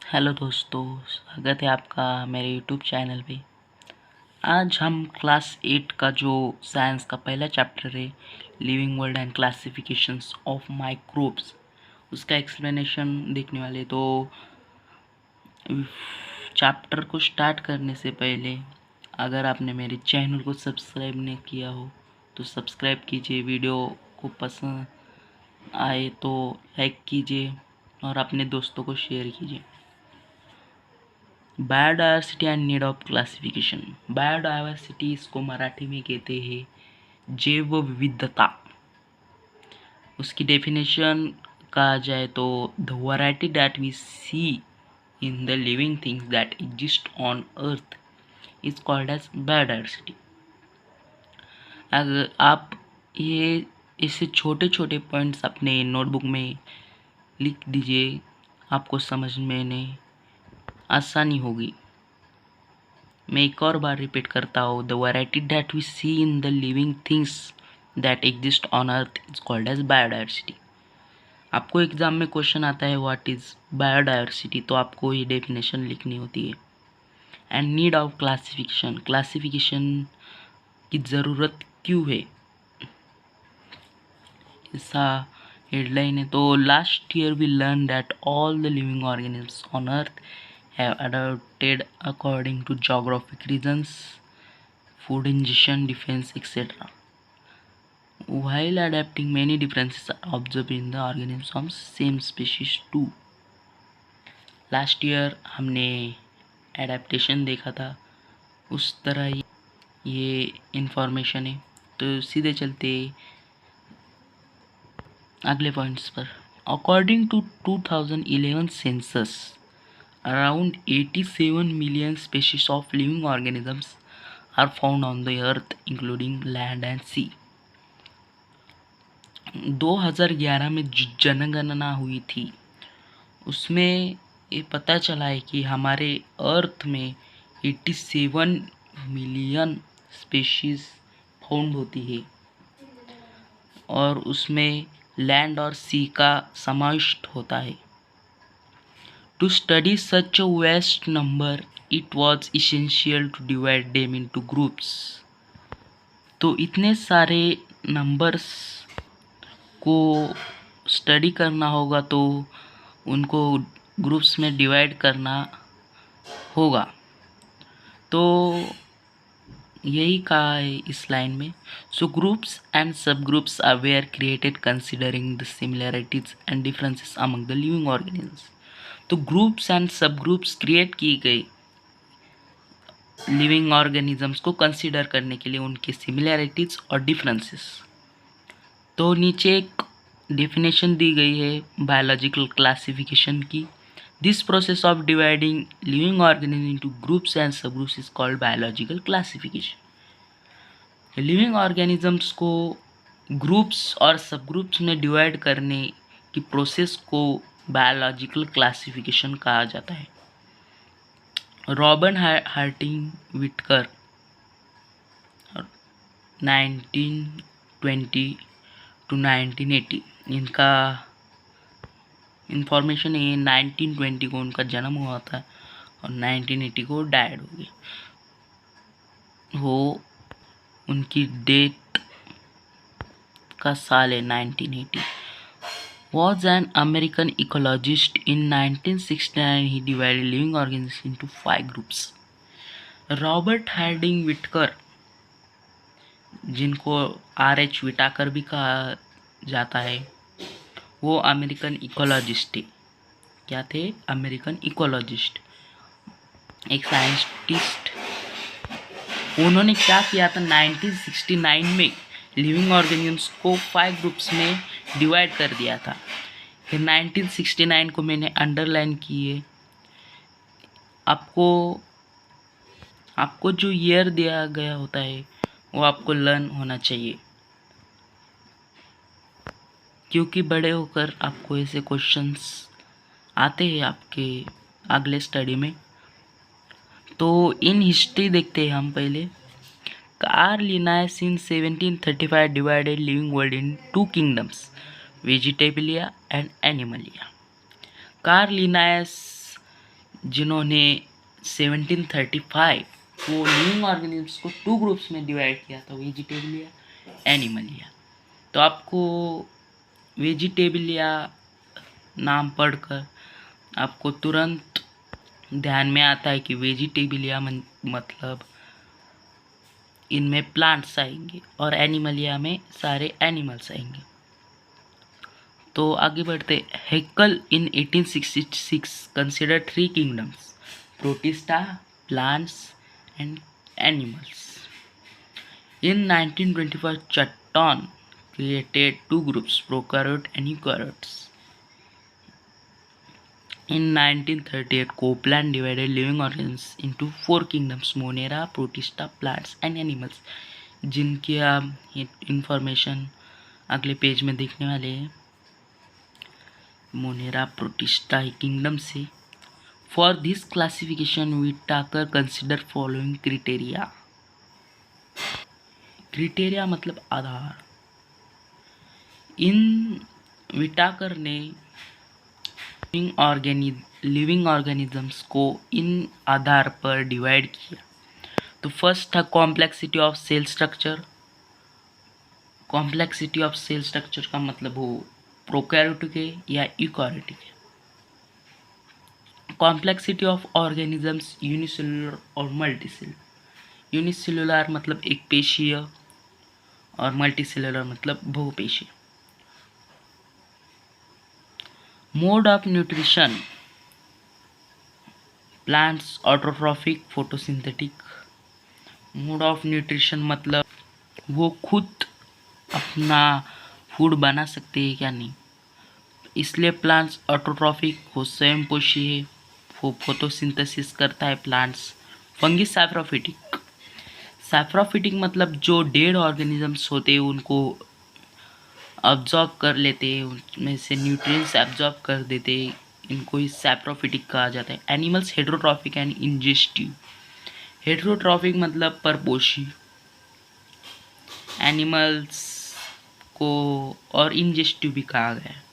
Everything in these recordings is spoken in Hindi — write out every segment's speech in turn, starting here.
हेलो दोस्तों, स्वागत है आपका मेरे यूट्यूब चैनल पे। आज हम क्लास 8 का जो साइंस का पहला चैप्टर है, living world and classifications of microbes, उसका एक्सप्लेनेशन देखने वाले। तो चैप्टर को स्टार्ट करने से पहले अगर आपने मेरे चैनल को सब्सक्राइब नहीं किया हो तो सब्सक्राइब कीजिए। वीडियो को पसंद आए तो लाइक कीजिए और अपने दोस्तों को शेयर कीजिए। Biodiversity and need of classification. Biodiversity इसको मराठी में कहते हैं जैव विविधता। उसकी डेफिनेशन कहा जाए तो the variety that we see in the living things that exist on earth is called as biodiversity. अगर आप ये ऐसे छोटे छोटे पॉइंट्स अपने नोटबुक में लिख दीजिए, आपको समझ में आसानी होगी। मैं एक और बार रिपीट करता हूँ, the variety that we see in the living things that exist on earth is called as biodiversity. आपको एग्जाम में क्वेश्चन आता है व्हाट इज बायोडायवर्सिटी, तो आपको ये डेफिनेशन लिखनी होती है। And need of classification, classification की ज़रूरत क्यों है, ऐसा हेडलाइन है। तो last year we learn that all the living organisms on earth have adapted according to geographic reasons, food ingestion, defense, etc. While adapting, many differences are observed in the organisms from same species too. Last year हमने एडेप्टेशन देखा था, उस तरह ये इंफॉर्मेशन है। तो सीधे चलते अगले पॉइंट्स पर। According to 2011 census, around 87 million species of living organisms are found on the earth including land and sea. 2011 में जो जनगणना हुई थी उसमें ये पता चला है कि हमारे अर्थ में 87 मिलियन स्पीशीज फाउंड होती है और उसमें लैंड और सी का समाविष्ट होता है। To study such a vast number, it was essential to divide them into groups. तो इतने सारे नंबर्स को स्टडी करना होगा तो उनको ग्रुप्स में डिवाइड करना होगा। तो यही कहा है इस लाइन में। So groups and sub groups are were created considering the similarities and differences among the living organisms. तो groups and sub groups create की गई लिविंग ऑर्गेनिजम्स को कंसीडर करने के लिए, उनके सिमिलैरिटीज और डिफरेंसेस। तो नीचे एक डेफिनेशन दी गई है बायोलॉजिकल क्लासिफिकेशन की। This process of dividing living organism into groups and sub groups is called biological classification. Living organisms को ग्रुप्स और सब ग्रुप्स में डिवाइड करने की प्रोसेस को बायोलॉजिकल क्लासिफिकेशन कहा जाता है। रॉबर्ट हार्टिंग विटकर 1920 टू 1980, इनका इंफॉर्मेशन है 1920 को उनका जन्म हुआ था और 1980 को डाइड हो गए। वो उनकी डेथ का साल है 1980। Was an American ecologist. In 1969, he divided living organisms into 5 groups. Robert Harding Whittaker, जिनको R.H. विटाकर भी कहा जाता है, वो अमेरिकन इकोलॉजिस्ट थे। क्या थे? अमेरिकन इकोलॉजिस्ट, एक साइंटिस्ट। उन्होंने क्या किया था, 1969 में लिविंग ऑर्गेनिजम्स को 5 ग्रुप्स में डिवाइड कर दिया था। फिर 1969 को मैंने अंडरलाइन किए। आपको जो ईयर दिया गया होता है वो आपको लर्न होना चाहिए, क्योंकि बड़े होकर आपको ऐसे क्वेश्चंस आते हैं आपके अगले स्टडी में। तो इन हिस्ट्री देखते हैं हम पहले। Carl Linnaeus in 1735 divided living world in 2 kingdoms, vegetabilia and animalia. Carl Linnaeus जिन्होंने 1735 वो लिविंग ऑर्गेनिजम्स को 2 ग्रुप्स में डिवाइड किया था, वेजिटेबलिया, एनिमलिया। तो आपको वेजिटेबलिया नाम पढ़कर आपको तुरंत ध्यान में आता है कि वेजिटेबलिया मतलब इनमें प्लांट्स आएंगे और एनिमलिया में सारे एनिमल्स आएंगे। तो आगे बढ़ते। हेक्कल इन 1866 consider 3 kingdoms, protista, plants and animals. In 1925, Chatton created 2 groups, prokaryote and eukaryotes. In 1938, Copeland divided living organisms into 4 kingdoms, Monera, Protista, plants and animals, जिनकी आप इंफॉर्मेशन अगले पेज में देखने वाले हैं। मोनेरा, प्रोटिस्टा किंगडम से। For this classification Whittaker consider following criteria. Criteria मतलब आधार। इन विटाकर ने लिविंग ऑर्गेनिजम्स को इन आधार पर डिवाइड किया। तो फर्स्ट था complexity of cell structure. Complexity of cell structure का मतलब हो प्रोकैरियोटिक है या यूकैरियोटिक है। कॉम्प्लेक्सिटी ऑफ ऑर्गेनिजम्स यूनिसेलुलर और मल्टीसेलुलर। यूनिसेलुलर मतलब एक पेशीय और मल्टीसेलुलर मतलब बहुपेशीय। Mode of nutrition, plants autotrophic, photosynthetic. Mode of nutrition मतलब वो खुद अपना फूड बना सकते हैं क्या नहीं, इसलिए प्लांट्स ऑटोट्रॉफिक, वो स्वयं पोषी है, वो फोटोसिंथेसिस करता है प्लांट्स। Fungi saprophytic. सैप्रोफिटिक मतलब जो डेड ऑर्गेनिजम्स होते हैं उनको अब्जॉर्ब कर लेते हैं, उनमें से न्यूट्रिएंट्स अब्जॉर्ब कर देते हैं, इनको ही सैप्रोफिटिक कहा जाता है। Animals heterotrophic and ingestive. Heterotrophic मतलब परपोषी एनिमल्स को, और इंजेस्टिव भी कहा गया है।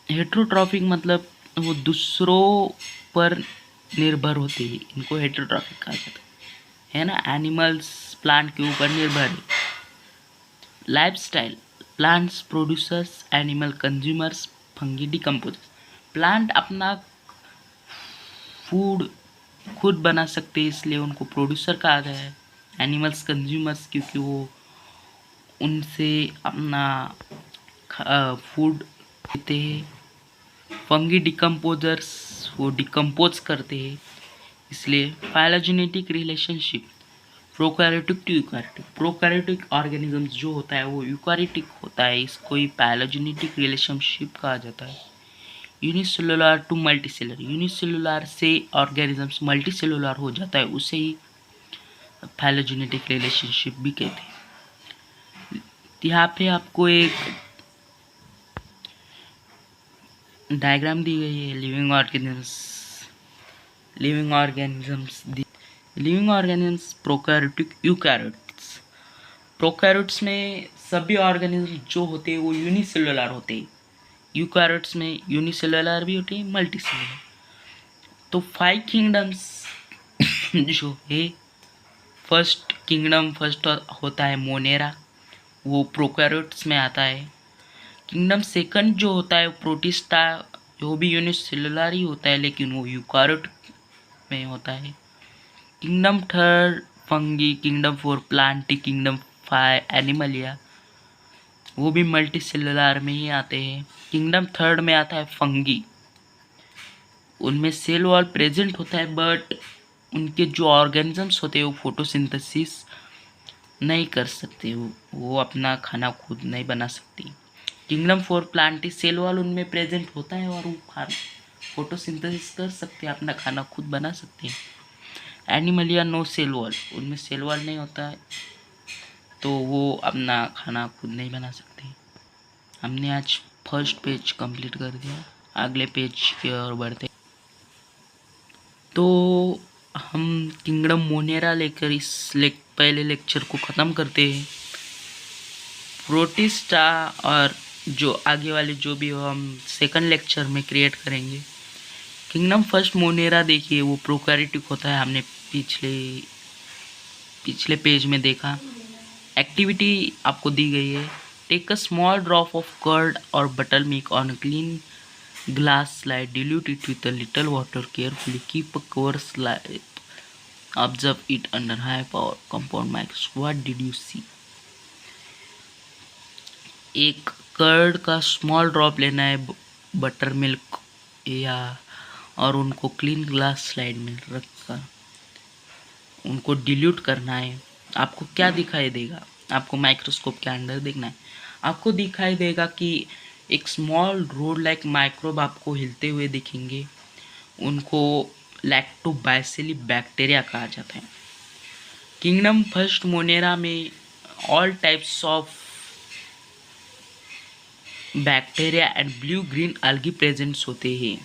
हेटेरोट्रॉफिक मतलब वो दूसरों पर निर्भर होते हैं, इनको हेटेरोट्रॉफिक कहा जाता है ना। एनिमल्स प्लांट के ऊपर निर्भर है। Lifestyle, plants producers, animal consumers, fungi decomposers. Plant अपना फूड खुद बना सकते हैं इसलिए उनको प्रोड्यूसर कहा गया है। एनिमल्स कंज्यूमर्स क्योंकि वो उनसे अपना फूड लेते हैं। फंगी डिकम्पोजर्स वो डिकम्पोज करते हैं इसलिए। Phylogenetic relationship, prokaryotic to eukaryotic. Prokaryotic organisms जो होता है वो यूकैरियोटिक होता है, इसको ही फाइलोजेनेटिक रिलेशनशिप कहा जाता है। यूनिसेलुलर टू मल्टीसेलुलर, यूनिसेलुलर से ऑर्गेनिजम्स मल्टीसेलुलर हो जाता है, उसे ही फाइलोजेनेटिक रिलेशनशिप भी कहते हैं। यहाँ पे आपको एक डायग्राम दी गई है living organisms prokaryotic, eukaryotes. Prokaryotes में सभी ऑर्गेनिज्म जो होते हैं वो यूनिसेलुलर होते हैं। यूकैरियोट्स में यूनिसेलुलर भी होते हैं, मल्टीसेलुलर। तो 5 किंगडम्स जो है, फर्स्ट होता है मोनेरा, वो प्रोकैरियोट्स में आता है। किंगडम सेकंड जो होता है प्रोटिस्टा, वो भी यूनिसेलुलर ही होता है लेकिन वो यूकैरियोट में होता है। Kingdom third fungi, kingdom 4 Plantae, kingdom 5 Animalia, वो भी मल्टीसेलुलर में ही आते हैं। किंगडम थर्ड में आता है फंगी, उनमें सेल वॉल प्रेजेंट होता है बट उनके जो ऑर्गेनिजम्स होते हैं वो फोटोसिंथेसिस नहीं कर सकते, वो अपना खाना खुद नहीं बना सकती। किंगडम 4 प्लांटी, सेल वॉल उनमें प्रेजेंट होता है और वो फोटोसिंथेसिस कर सकते हैं, अपना खाना खुद बना सकते हैं। एनिमलिया नो सेल वॉल, उनमें सेल वॉल नहीं होता है तो वो अपना खाना खुद नहीं बना सकते। हमने आज फर्स्ट पेज कंप्लीट कर दिया, अगले पेज की ओर बढ़ते। तो हम किंगडम मोनेरा लेकर इस पहले लेक्चर को ख़त्म करते हैं। प्रोटिस्टा और जो आगे वाले जो भी हो हम सेकंड लेक्चर में क्रिएट करेंगे। किंगडम फर्स्ट मोनेरा देखिए वो प्रोकैरियोटिक होता है, हमने पिछले पेज में देखा। एक्टिविटी आपको दी गई है, take a small drop of curd और butter milk on a clean glass slide, dilute it with a little water, carefully keep a cover slide, observe it under high power compound microscope. What did you see? एक कर्ड का स्मॉल ड्रॉप लेना है बटर मिल्क या और उनको क्लीन ग्लास स्लाइड में रखकर उनको डिल्यूट करना है। आपको क्या दिखाई देगा? आपको माइक्रोस्कोप के अंदर देखना है, आपको दिखाई देगा कि एक स्मॉल रोड लाइक माइक्रोब आपको हिलते हुए दिखेंगे। उनको लैक्टोबाइसिली बैक्टीरिया कहा जाता है। किंगडम फर्स्ट मोनेरा में all types of bacteria and blue green algae presents होते हैं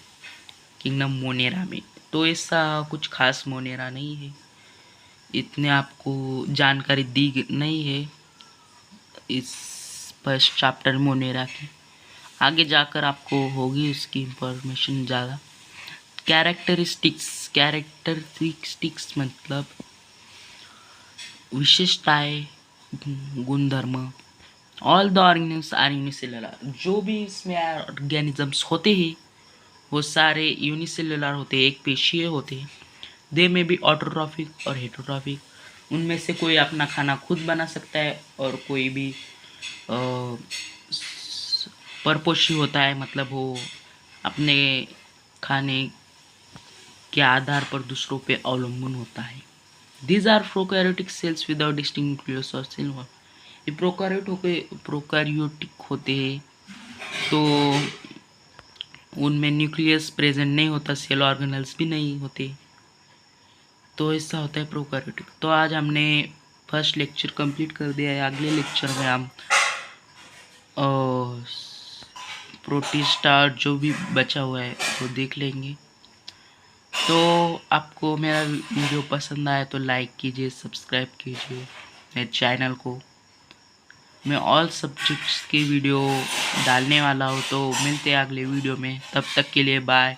किंगडम मोनेरा में। तो ऐसा कुछ खास मोनेरा नहीं है, इतने आपको जानकारी दी नहीं है इस फर्स्ट चैप्टर मोनेरा की। आगे जाकर आपको होगी उसकी इंफॉर्मेशन ज़्यादा। कैरेक्टरिस्टिक्स मतलब विशेषताएं, गुणधर्म। All the organisms are unicellular, जो भी इसमें ऑर्गेनिजम्स होते हैं वो सारे यूनिसेलुलर होते हैं, एक पेशीय होते हैं। दे में भी ऑटोट्रॉफिक और हेटरोट्रॉफिक, उनमें से कोई अपना खाना खुद बना सकता है और कोई भी परपोषी होता है, मतलब वो अपने खाने के आधार पर दूसरों पे अवलंबन होता है। These are prokaryotic cells without distinct nucleus or cell wall. ये प्रोकैरियोटिक होते हैं तो उनमें न्यूक्लियस प्रेजेंट नहीं होता, सेल ऑर्गेनल्स भी नहीं होते, तो ऐसा होता है प्रोकैरियोटिक। तो आज हमने फर्स्ट लेक्चर कंप्लीट कर दिया है। अगले लेक्चर में हम प्रोटिस्टा जो भी बचा हुआ है वो देख लेंगे। तो आपको मेरा वीडियो पसंद आया तो लाइक कीजिए, सब्सक्राइब कीजिए मेरे चैनल को। मैं ऑल सब्जेक्ट्स की वीडियो डालने वाला हूँ, तो मिलते हैं अगले वीडियो में। तब तक के लिए बाय।